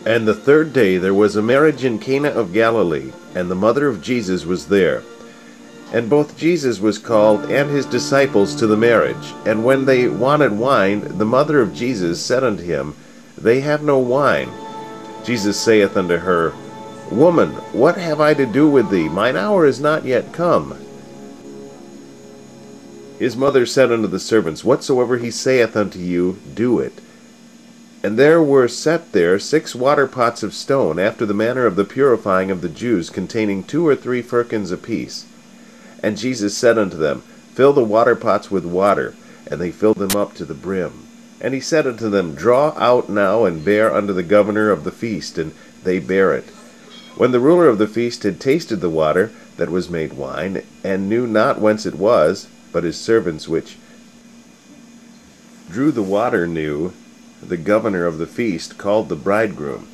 And the third day there was a marriage in Cana of Galilee, and the mother of Jesus was there. And both Jesus was called and his disciples to the marriage. And when they wanted wine, the mother of Jesus said unto him, They have no wine. Jesus saith unto her, Woman, what have I to do with thee? Mine hour is not yet come. His mother said unto the servants, Whatsoever he saith unto you, do it. And there were set there 6 waterpots of stone, after the manner of the purifying of the Jews, containing 2 or 3 firkins apiece. And Jesus said unto them, Fill the waterpots with water. And they filled them up to the brim. And he said unto them, Draw out now, and bear unto the governor of the feast. And they bare it. When the ruler of the feast had tasted the water that was made wine, and knew not whence it was, but his servants which drew the water knew, the governor of the feast called the bridegroom,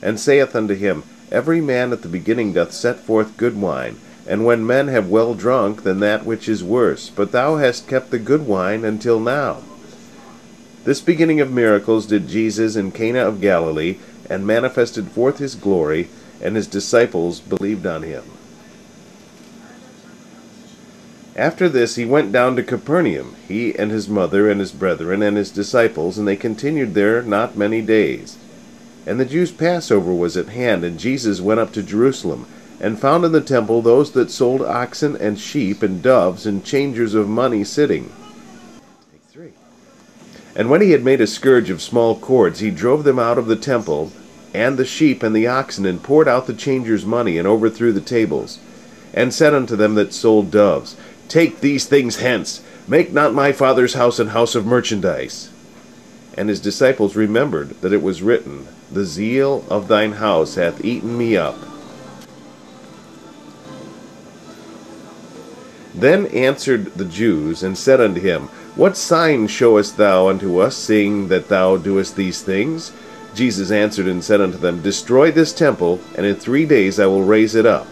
and saith unto him, Every man at the beginning doth set forth good wine, and when men have well drunk, then that which is worse. But thou hast kept the good wine until now. This beginning of miracles did Jesus in Cana of Galilee, and manifested forth his glory, and his disciples believed on him. After this he went down to Capernaum, he and his mother and his brethren and his disciples, and they continued there not many days. And the Jews' Passover was at hand, and Jesus went up to Jerusalem, and found in the temple those that sold oxen and sheep and doves and changers of money sitting. And when he had made a scourge of small cords, he drove them out of the temple, and the sheep and the oxen, and poured out the changers' money, and overthrew the tables, and said unto them that sold doves, Take these things hence, make not my Father's house an house of merchandise. And his disciples remembered that it was written, The zeal of thine house hath eaten me up. Then answered the Jews, and said unto him, What sign showest thou unto us, seeing that thou doest these things? Jesus answered and said unto them, Destroy this temple, and in 3 days I will raise it up.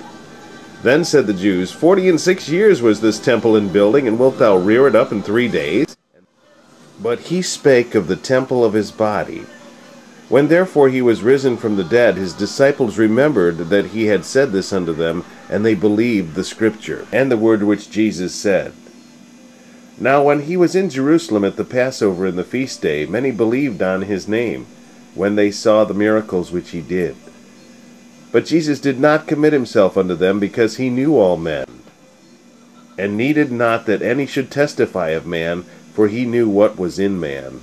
Then said the Jews, 46 years was this temple in building, and wilt thou rear it up in 3 days? But he spake of the temple of his body. When therefore he was risen from the dead, his disciples remembered that he had said this unto them, and they believed the scripture, and the word which Jesus said. Now when he was in Jerusalem at the Passover in the feast day, many believed on his name, when they saw the miracles which he did. But Jesus did not commit himself unto them, because he knew all men, and needed not that any should testify of man, for he knew what was in man.